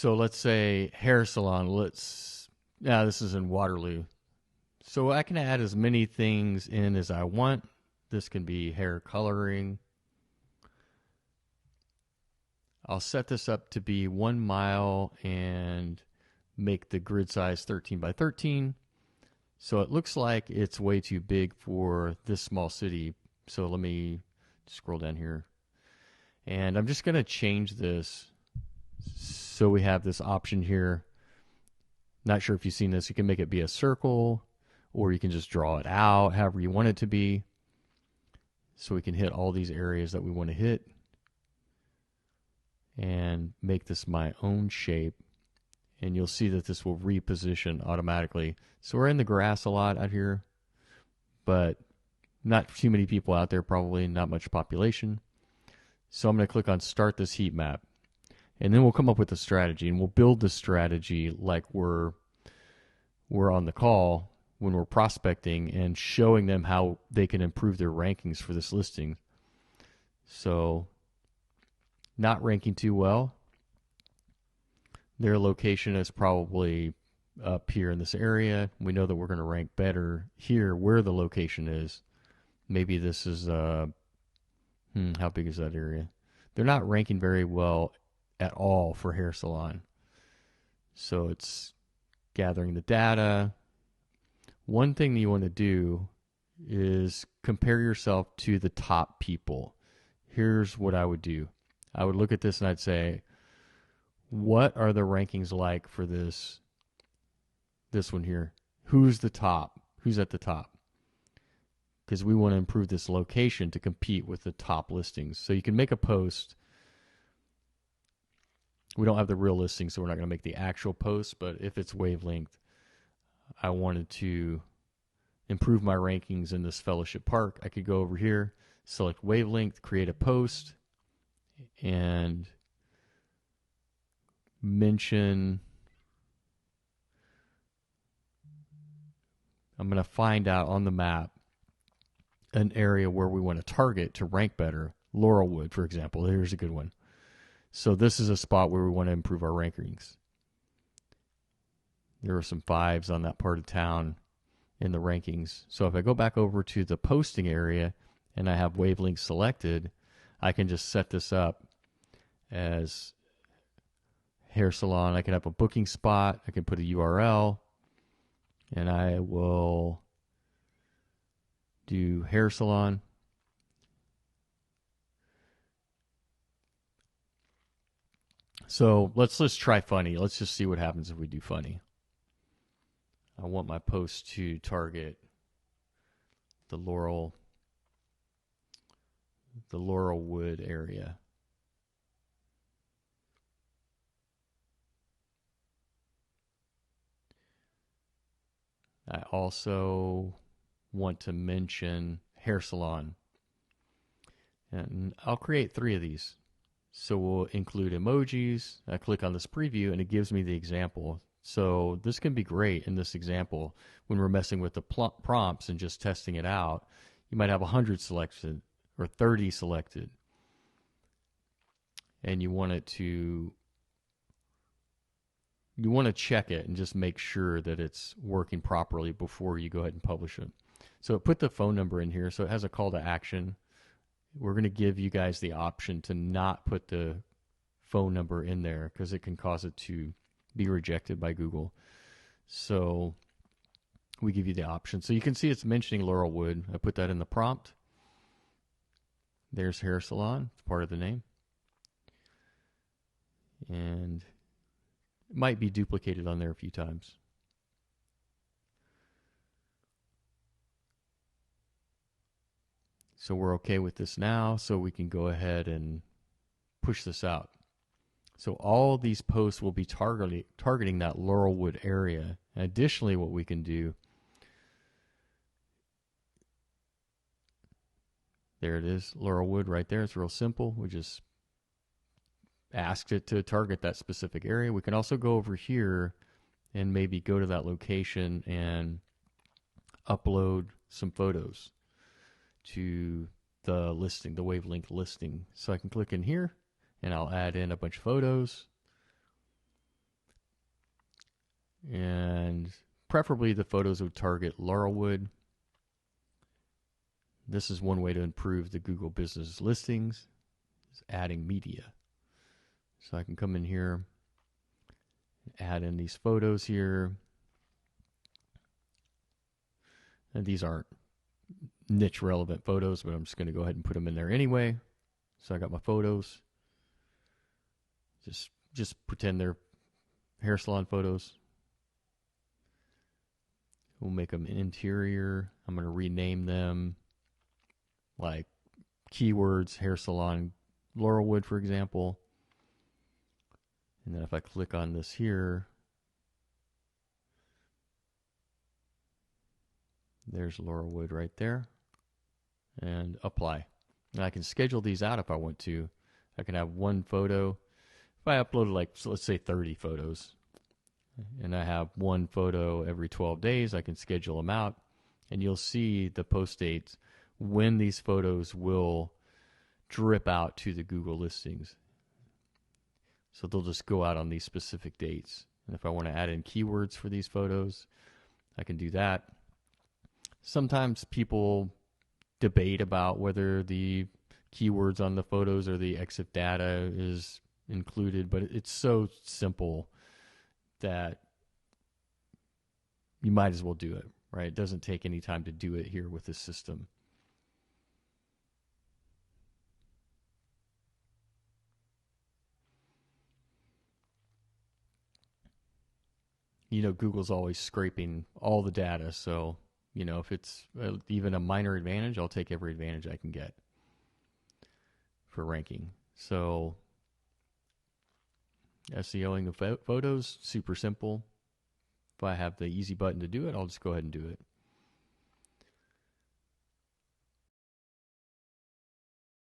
So let's say hair salon. This is in Waterloo. So I can add as many things in as I want. This can be hair coloring. I'll set this up to be 1 mile and make the grid size 13 by 13. So it looks like it's way too big for this small city. So let me scroll down here. And I'm just going to change this so we have this option here. Not sure if you've seen this. You can make it be a circle, or you can just draw it out however you want it to be. So we can hit all these areas that we want to hit and make this my own shape. And you'll see that this will reposition automatically. So we're in the grass a lot out here, but not too many people out there, probably not much population. So I'm going to click on Start this heat map. And then we'll come up with a strategy, and we'll build the strategy like we're on the call when we're prospecting and showing them how they can improve their rankings for this listing. So not ranking too well. Their location is probably up here in this area. We know that we're going to rank better here where the location is. Maybe this is, how big is that area? They're not ranking very well at all for hair salon. So it's gathering the data. One thing that you want to do is compare yourself to the top people. Here's what I would do. I would look at this and I'd say, what are the rankings like for this one here? Who's the top? Who's at the top? Because we want to improve this location to compete with the top listings. So you can make a post. We don't have the real listing, so we're not going to make the actual post, but if it's wavelength, I wanted to improve my rankings in this fellowship park. I could go over here, select wavelength, create a post, and mention, I'm going to find out on the map an area where we want to target to rank better. Laurelwood, for example. Here's a good one. So this is a spot where we want to improve our rankings. There are some 5s on that part of town in the rankings. So if I go back over to the posting area and I have wavelength selected, I can just set this up as hair salon. I can have a booking spot. I can put a URL, and I will do hair salon. So let's just try funny. Let's just see what happens if we do funny. I want my post to target the Laurelwood area. I also want to mention hair salon. And I'll create 3 of these. So we'll include emojis. I click on this preview and it gives me the example. So this can be great in this example when we're messing with the prompts and just testing it out. You might have 100 selected or 30 selected. And you want to check it and just make sure that it's working properly before you go ahead and publish it. So put the phone number in here. So it has a call to action. We're going to give you guys the option to not put the phone number in there because it can cause it to be rejected by Google. So we give you the option. So you can see it's mentioning Laurelwood. I put that in the prompt. There's hair salon. It's part of the name. And it might be duplicated on there a few times. So we're okay with this now, so we can go ahead and push this out. So all these posts will be targeting that Laurelwood area. And additionally, what we can do, there it is, Laurelwood right there. It's real simple. We just asked it to target that specific area. We can also go over here and maybe go to that location and upload some photos to the listing, the wavelength listing. So I can click in here and I'll add in a bunch of photos. And preferably the photos would target Laurelwood. This is one way to improve the Google business listings, is adding media. So I can come in here, add in these photos here. And these aren't niche relevant photos, but I'm just going to go ahead and put them in there anyway. So I got my photos. Just pretend they're hair salon photos. We'll make them interior. I'm going to rename them like keywords, hair salon, Laurelwood, for example. And then if I click on this here, there's Laurelwood right there. And apply. And I can schedule these out if I want to. I can have one photo. If I upload like, so let's say 30 photos, and I have one photo every 12 days, I can schedule them out. And you'll see the post dates when these photos will drip out to the Google listings. So they'll just go out on these specific dates. And if I want to add in keywords for these photos, I can do that. Sometimes people debate about whether the keywords on the photos or the EXIF data is included, but it's so simple that you might as well do it, right? It doesn't take any time to do it here with this system. You know, Google's always scraping all the data, so, you know, if it's even a minor advantage, I'll take every advantage I can get for ranking. So SEOing the photos, super simple. If I have the easy button to do it, I'll just go ahead and do it.